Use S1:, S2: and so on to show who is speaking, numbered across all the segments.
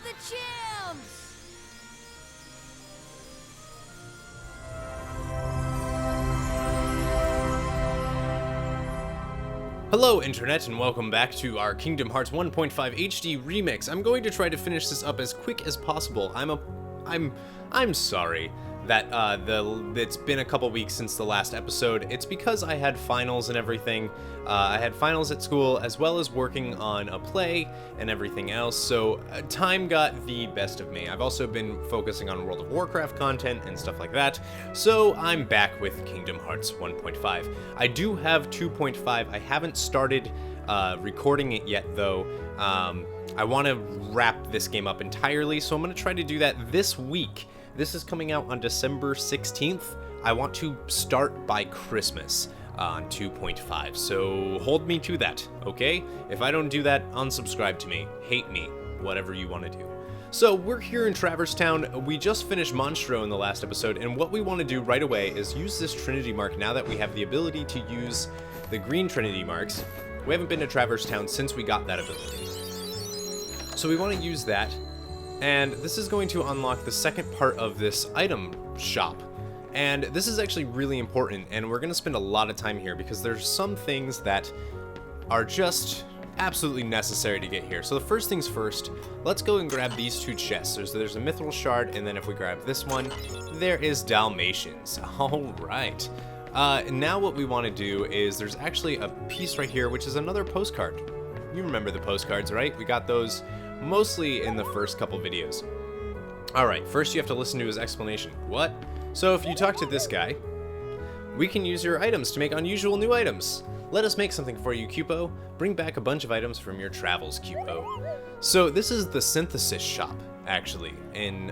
S1: the champs!
S2: Hello Internet and welcome back to our Kingdom Hearts 1.5 HD remix. I'm going to try to finish this up as quick as possible. I'm sorry that it's been a couple weeks since the last episode. It's because I had finals and everything. I had finals at school as well as working on a play and everything else, so time got the best of me. I've also been focusing on World of Warcraft content and stuff like that, so I'm back with Kingdom Hearts 1.5. I do have 2.5. I haven't started recording it yet though. I want to wrap this game up entirely, so I'm going to try to do that this week. This is coming out on December 16th. I want to start by Christmas on 2.5, so hold me to that, okay? If I don't do that, unsubscribe to me, hate me, whatever you want to do. So we're here in Traverse Town. We just finished Monstro in the last episode, and what we want to do right away is use this Trinity mark now that we have the ability to use the green Trinity marks. We haven't been to Traverse Town since we got that ability. So we want to use that. And this is going to unlock the second part of this item shop. And this is actually really important, and we're going to spend a lot of time here because there's some things that are just absolutely necessary to get here. So the first things first, let's go and grab these two chests. There's a Mithril Shard, and then if we grab this one, there is Dalmatians. Alright. Now what we want to do is there's actually a piece right here, which is another postcard. You remember the postcards, right? We got those mostly in the first couple videos. Alright, first you have to listen to his explanation. What? So if you talk to this guy, we can use your items to make unusual new items. Let us make something for you, Cupo. Bring back a bunch of items from your travels, Cupo. So this is the synthesis shop, actually, in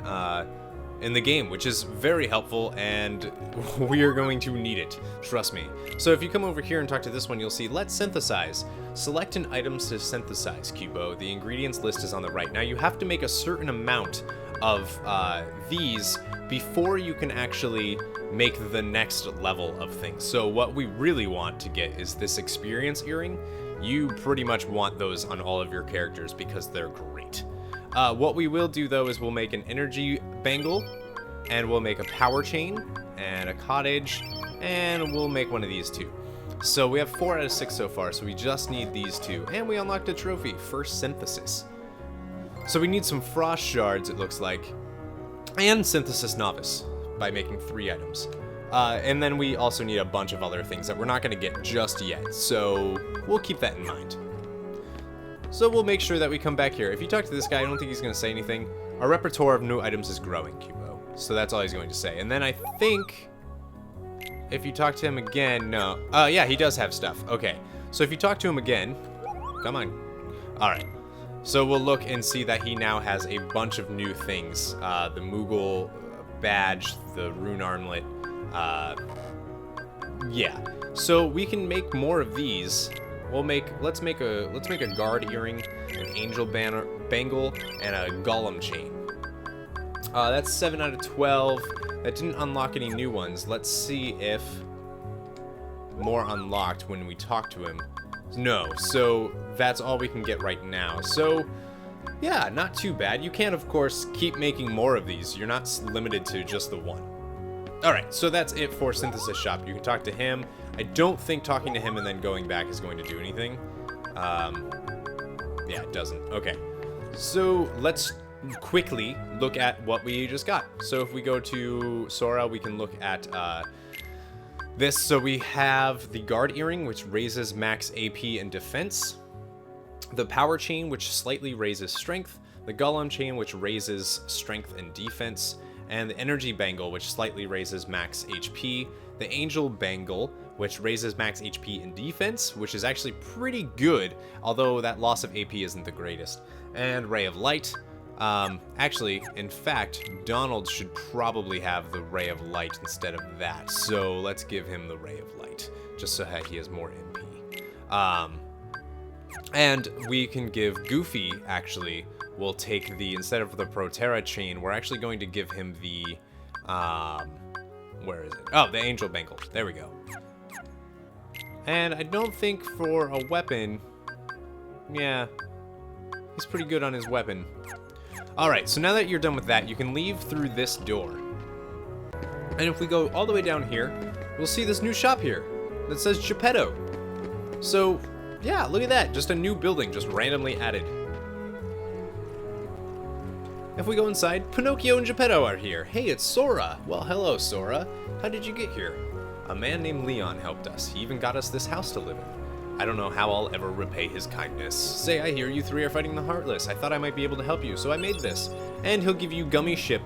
S2: the game, which is very helpful, and we are going to need it, trust me. So if you come over here and talk to this one, you'll see let's synthesize. Select an items to synthesize, Cupo. The ingredients list is on the right. Now you have to make a certain amount of these before you can actually make the next level of things. So what we really want to get is this experience earring. You pretty much want those on all of your characters because they're great. What we will do though is we'll make an energy bangle, and we'll make a power chain, and a cottage, and we'll make one of these two. So we have 4 out of 6 so far, so we just need these two, and we unlocked a trophy, first synthesis. So we need some frost shards, it looks like, and synthesis novice by making 3 items. And then we also need a bunch of other things that we're not going to get just yet, so we'll keep that in mind. So we'll make sure that we come back here. If you talk to this guy, I don't think he's going to say anything. Our repertoire of new items is growing, Cubo. So that's all he's going to say. And then I think if you talk to him again, no. Yeah, he does have stuff. Okay. So if you talk to him again, come on. All right. So we'll look and see that he now has a bunch of new things. The Moogle badge, the rune armlet. Yeah. So we can make more of these. Let's make a guard earring, an angel bangle, and a golem chain. That's 7 out of 12. That didn't unlock any new ones. Let's see if more unlocked when we talk to him. No, so that's all we can get right now. So yeah, not too bad. You can of course keep making more of these. You're not limited to just the one. Alright, so that's it for Synthesis Shop. You can talk to him. I don't think talking to him and then going back is going to do anything. Yeah, it doesn't. Okay. So let's quickly look at what we just got. So if we go to Sora, we can look at this. So we have the Guard Earring, which raises max AP and defense. The Power Chain, which slightly raises strength. The Golem Chain, which raises strength and defense. And the Energy Bangle, which slightly raises max HP. The Angel Bangle, which raises max HP and defense, which is actually pretty good, although that loss of AP isn't the greatest. And Ray of Light. Actually, in fact, Donald should probably have the Ray of Light instead of that. So let's give him the Ray of Light, just so that he has more MP. And we can give Goofy, actually, we'll take the, instead of the Proterra chain, we're actually going to give him the, where is it? Oh, the Angel Bangle. There we go. And I don't think for a weapon, yeah, he's pretty good on his weapon. Alright, so now that you're done with that, you can leave through this door. And if we go all the way down here, we'll see this new shop here that says Gepetto. So, yeah, look at that. Just a new building, just randomly added. If we go inside, Pinocchio and Gepetto are here. Hey, it's Sora. Well, hello, Sora. How did you get here? A man named Leon helped us. He even got us this house to live in. I don't know how I'll ever repay his kindness. Say, I hear you three are fighting the Heartless. I thought I might be able to help you, so I made this. And he'll give you Gummi Ship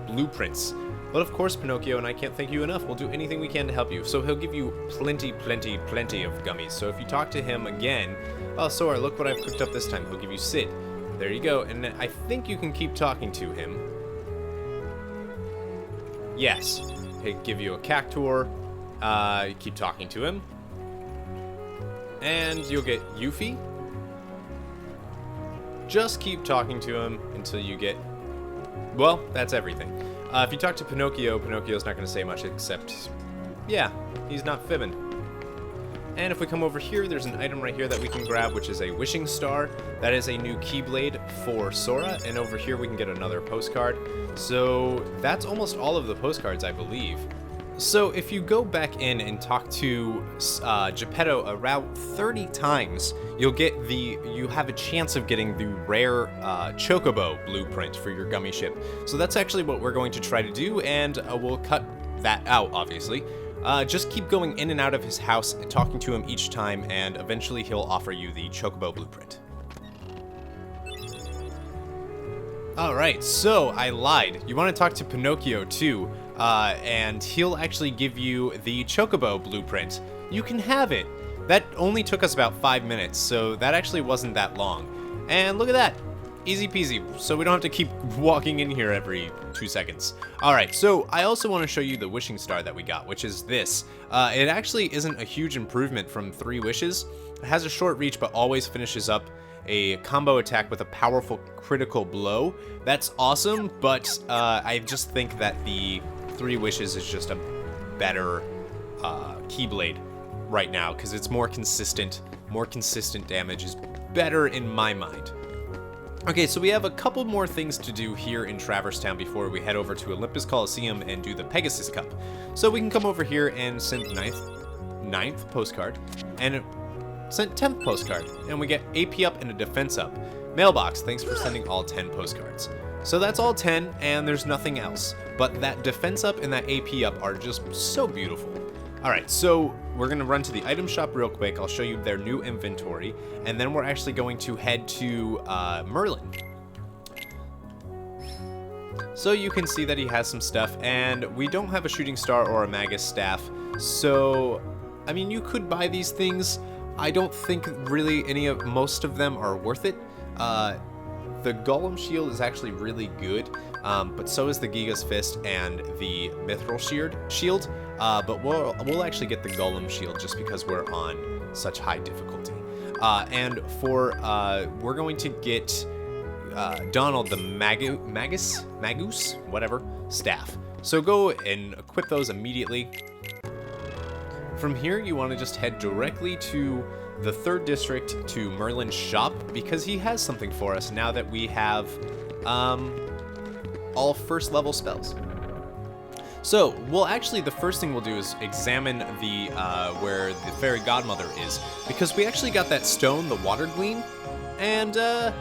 S2: blueprints. But of course, Pinocchio and I can't thank you enough. We'll do anything we can to help you. So he'll give you plenty of gummies. So if you talk to him again, oh, Sora, look what I've cooked up this time. He'll give you Sid. There you go. And I think you can keep talking to him. Yes. He'll give you a Cactuar. Keep talking to him. And you'll get Yuffie. Just keep talking to him until you get... Well, that's everything. If you talk to Pinocchio, Pinocchio's not going to say much except, yeah, he's not fibbing. And if we come over here, there's an item right here that we can grab, which is a wishing star. That is a new keyblade for Sora. And over here, we can get another postcard. So that's almost all of the postcards, I believe. So if you go back in and talk to Gepetto around 30 times, you have a chance of getting the rare Chocobo blueprint for your Gummi Ship. So that's actually what we're going to try to do, and we'll cut that out, obviously. Just keep going in and out of his house and talking to him each time, and eventually he'll offer you the Chocobo blueprint. Alright, so I lied. You want to talk to Pinocchio too, and he'll actually give you the Chocobo blueprint. You can have it. That only took us about 5 minutes, so that actually wasn't that long. And look at that. Easy peasy, so we don't have to keep walking in here every 2 seconds. Alright, so I also want to show you the wishing star that we got, which is this. It actually isn't a huge improvement from 3 wishes. It has a short reach, but always finishes up a combo attack with a powerful critical blow. That's awesome, but I just think that the 3 wishes is just a better Keyblade right now, because it's more consistent damage is better in my mind. Okay, so we have a couple more things to do here in Traverse Town before we head over to Olympus Coliseum and do the Pegasus Cup. So we can come over here and send 9th postcard, and sent 10th postcard, and we get AP up and a defense up. Mailbox, thanks for sending all 10 postcards. So that's all 10, and there's nothing else. But that defense up and that AP up are just so beautiful. Alright, so we're going to run to the item shop real quick. I'll show you their new inventory, and then we're actually going to head to Merlin. So you can see that he has some stuff, and we don't have a shooting star or a magus staff. So, I mean, you could buy these things. I don't think really most of them are worth it. The Golem Shield is actually really good, but so is the Giga's Fist and the Mithril Shield. But we'll actually get the Golem Shield just because we're on such high difficulty. And we're going to get Donald the Magus, whatever, staff. So go and equip those immediately. From here, you want to just head directly to the 3rd district to Merlin's shop, because he has something for us now that we have all 1st level spells. So, the first thing we'll do is examine the where the fairy godmother is, because we actually got that stone, the water gleam, and yeah,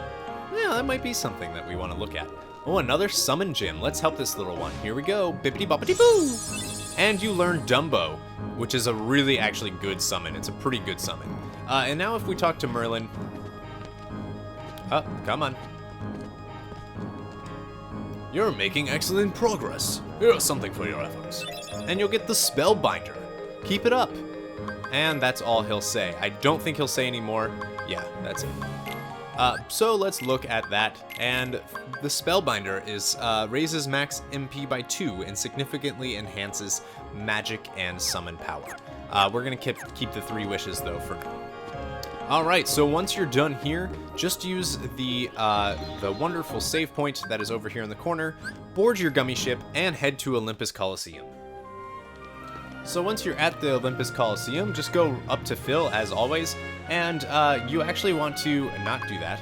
S2: that might be something that we want to look at. Oh, another summon gem. Let's help this little one. Here we go. Bippity boppity boo! And you learn Dumbo, which is a really actually good summon. It's a pretty good summon. And now if we talk to Merlin... Oh, come on. You're making excellent progress. Here's something for your efforts. And you'll get the Spellbinder. Keep it up. And that's all he'll say. I don't think he'll say any more. Yeah, that's it. So let's look at that, and the Spellbinder is raises max MP by 2 and significantly enhances magic and summon power. We're gonna keep the 3 wishes though for now. Alright, so once you're done here, just use the wonderful save point that is over here in the corner, board your Gummi Ship, and head to Olympus Coliseum. So once you're at the Olympus Coliseum, just go up to Phil, as always, and you actually want to not do that.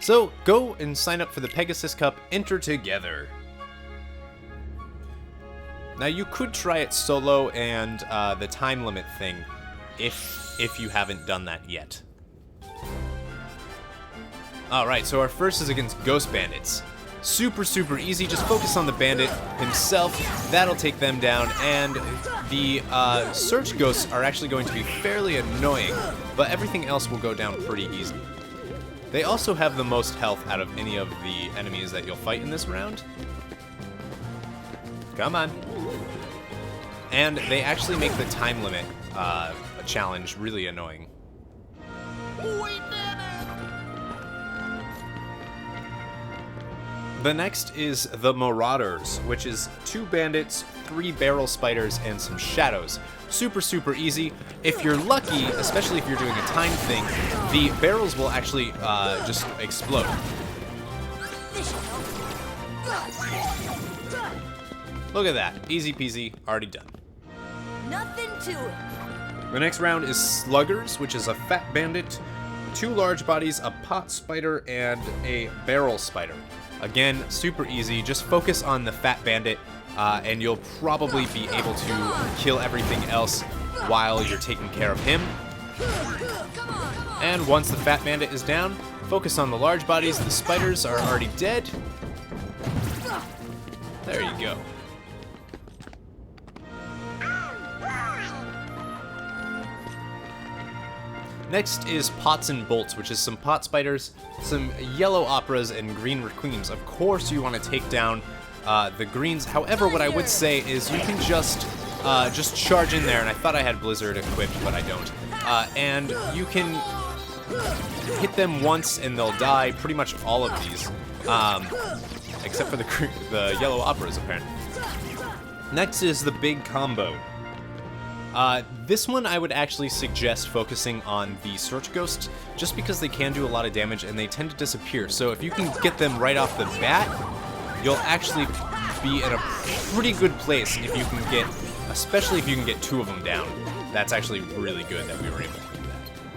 S2: So go and sign up for the Pegasus Cup, enter together. Now you could try it solo and the time limit thing if you haven't done that yet. Alright, so our first is against Ghost Bandits. Super, super easy. Just focus on the bandit himself. That'll take them down. And the search ghosts are actually going to be fairly annoying, but everything else will go down pretty easy. They also have the most health out of any of the enemies that you'll fight in this round. Come on. And they actually make the time limit challenge really annoying. The next is the Marauders, which is 2 bandits, 3 barrel spiders, and some shadows. Super, super easy. If you're lucky, especially if you're doing a time thing, the barrels will actually just explode. Look at that. Easy peasy, already done.
S1: Nothing to it.
S2: The next round is Sluggers, which is a Fat Bandit, 2 large bodies, a pot spider, and a barrel spider. Again, super easy. Just focus on the Fat Bandit, and you'll probably be able to kill everything else while you're taking care of him. And once the Fat Bandit is down, focus on the large bodies. The spiders are already dead. There you go. Next is Pots and Bolts, which is some pot spiders, some yellow operas, and green requiems. Of course you want to take down the greens. However, what I would say is you can just charge in there, and I thought I had Blizzard equipped, but I don't. And you can hit them once and they'll die, pretty much all of these, except for the yellow operas, apparently. Next is the big combo. This one I would actually suggest focusing on the search ghosts, just because they can do a lot of damage and they tend to disappear. So if you can get them right off the bat, you'll actually be in a pretty good place if you can get, especially if you can get 2 of them down. That's actually really good that we were able to do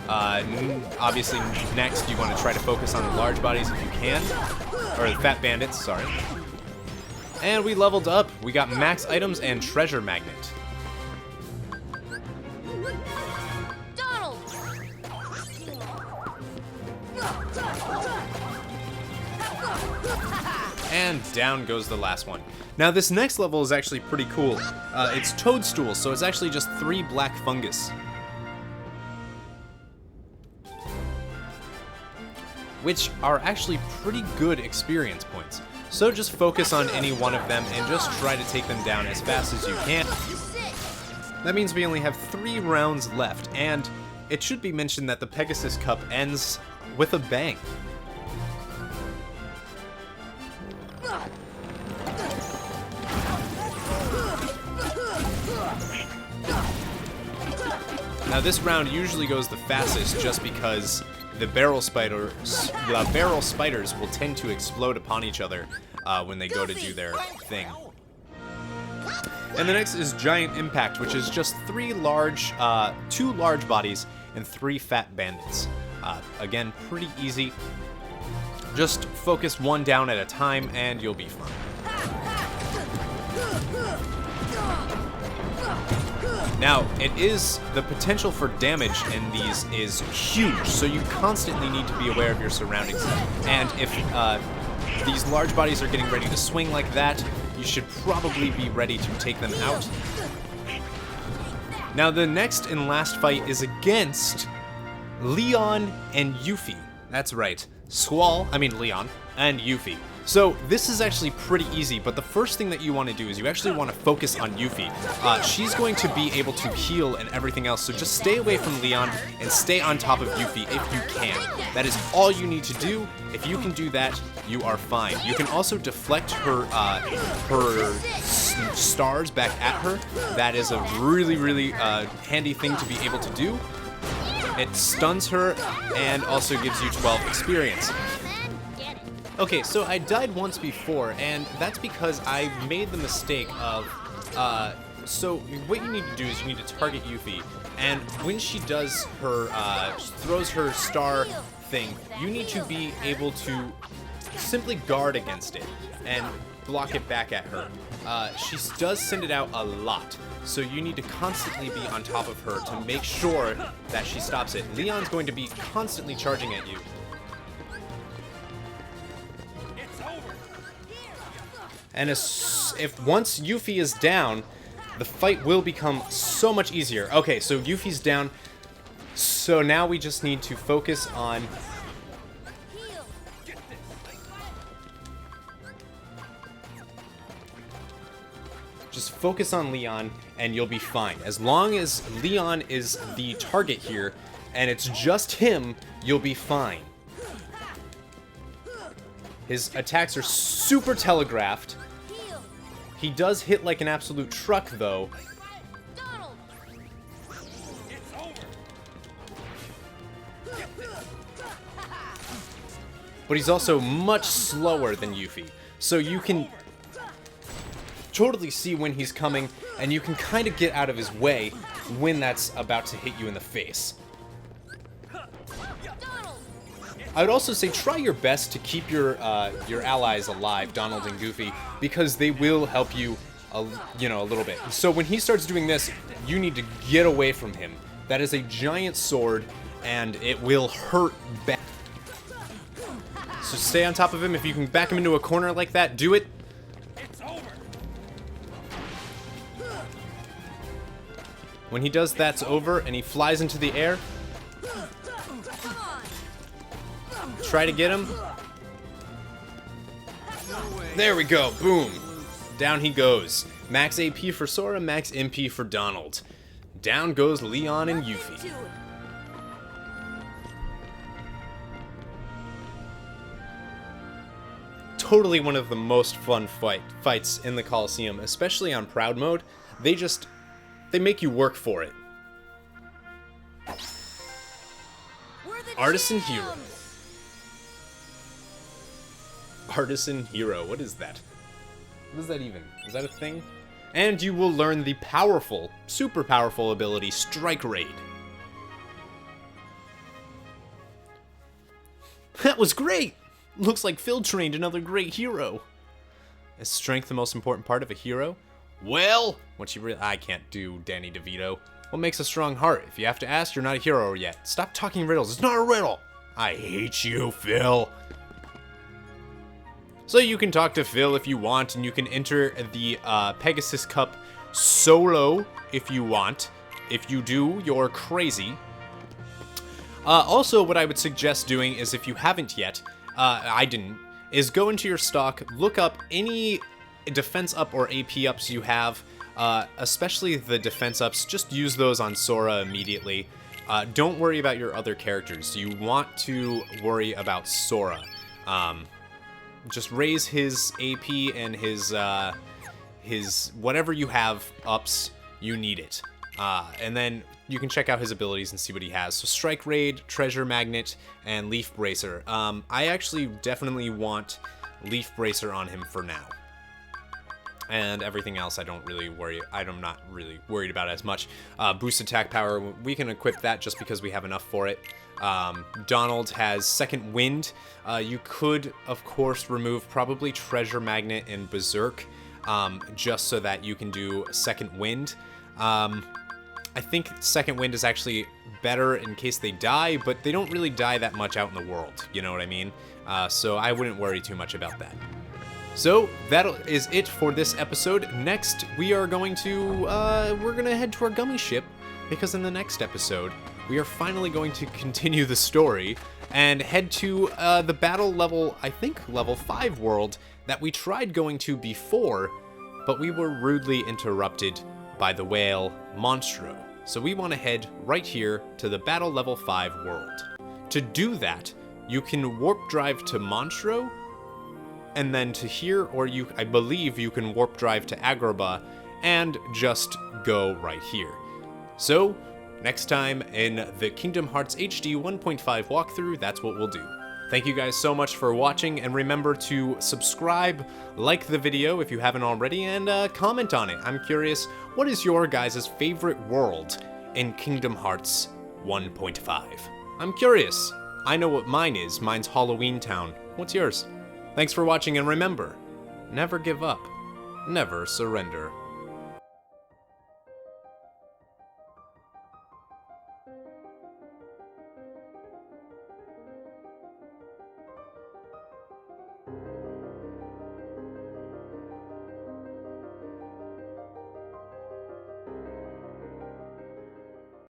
S2: that. Obviously, next you want to try to focus on the large bodies if you can, or the Fat Bandits, sorry. And we leveled up. We got max items and treasure magnet. And down goes the last one. Now this next level is actually pretty cool. It's Toadstool, so it's actually just 3 black fungus. Which are actually pretty good experience points. So just focus on any one of them and just try to take them down as fast as you can. That means we only have 3 rounds left, and it should be mentioned that the Pegasus Cup ends with a bang. Now this round usually goes the fastest just because the barrel spiders will tend to explode upon each other when they go to do their thing. And the next is Giant Impact, which is just 2 large bodies and 3 fat bandits. Again, pretty easy. Just focus 1 down at a time and you'll be fine. Now, the potential for damage in these is huge, so you constantly need to be aware of your surroundings. And if these large bodies are getting ready to swing like that, you should probably be ready to take them out. Now, the next and last fight is against Leon and Yuffie. That's right. Leon and Yuffie. So this is actually pretty easy, but the first thing that you want to do is you actually want to focus on Yuffie. She's going to be able to heal and everything else, so just stay away from Leon and stay on top of Yuffie if you can. That is all you need to do. If you can do that, you are fine. You can also deflect her stars back at her. That is a really, really handy thing to be able to do. It stuns her and also gives you 12 experience. Okay, so I died once before, and that's because I made the mistake of So what you need to do is you need to target Yuffie, and when she does her, throws her star thing, you need to be able to simply guard against it and block it back at her. She does send it out a lot, so you need to constantly be on top of her to make sure that she stops it. Leon's going to be constantly charging at you. And if once Yuffie is down, the fight will become so much easier. Okay, so Yuffie's down, so now we just need to focus on... Just focus on Leon, and you'll be fine. As long as Leon is the target here, and it's just him, you'll be fine. His attacks are super telegraphed. He does hit like an absolute truck, though. But he's also much slower than Yuffie, so you can totally see when he's coming, and you can kind of get out of his way when that's about to hit you in the face. I would also say try your best to keep your allies alive, Donald and Goofy, because they will help you, a little bit. So when he starts doing this, you need to get away from him. That is a giant sword, and it will hurt bad. So stay on top of him. If you can back him into a corner like that, do it. When he does that's over, and he flies into the air, try to get him. There we go. Boom. Down he goes. Max AP for Sora, max MP for Donald. Down goes Leon and Yuffie. Totally one of the most fun fights in the Coliseum, especially on Proud Mode. They make you work for it. Artisan Hero. Artisan Hero, what is that? What is that even? Is that a thing? And you will learn the powerful, super powerful ability, Strike Raid. That was great! Looks like Phil trained another great hero. Is strength the most important part of a hero? Well, I can't do Danny DeVito. What makes a strong heart? If you have to ask, you're not a hero yet. Stop talking riddles. It's not a riddle. I hate you, Phil. So you can talk to Phil if you want, and you can enter the Pegasus Cup solo if you want. If you do, you're crazy. Also, what I would suggest doing is, if you haven't yet, I didn't, is go into your stock, look up any defense up or AP ups you have, especially the defense ups. Just use those on Sora immediately. Don't worry about your other characters. You want to worry about Sora. Just raise his AP and his whatever you have ups, you need it. And then you can check out his abilities and see what he has. So Strike Raid, Treasure Magnet, and Leaf Bracer. I actually definitely want Leaf Bracer on him for now. And everything else I'm not really worried about as much. Boost attack power, we can equip that just because we have enough for it. Donald has Second Wind. You could, of course, remove probably Treasure Magnet and Berserk, just so that you can do Second Wind. I think Second Wind is actually better in case they die, but they don't really die that much out in the world, you know what I mean? So I wouldn't worry too much about that. So that is it for this episode. Next, we are going to, we're going to head to our Gummi Ship, because in the next episode, we are finally going to continue the story and head to the battle level, I think level 5 world that we tried going to before, but we were rudely interrupted by the whale Monstro. So we want to head right here to the battle level 5 world. To do that, you can warp drive to Monstro, and then to here, or I believe you can warp drive to Agrabah, and just go right here. So, next time in the Kingdom Hearts HD 1.5 walkthrough, that's what we'll do. Thank you guys so much for watching, and remember to subscribe, like the video if you haven't already, and comment on it. I'm curious, what is your guys' favorite world in Kingdom Hearts 1.5? I'm curious. I know what mine is. Mine's Halloween Town. What's yours? Thanks for watching, and remember, never give up, never surrender.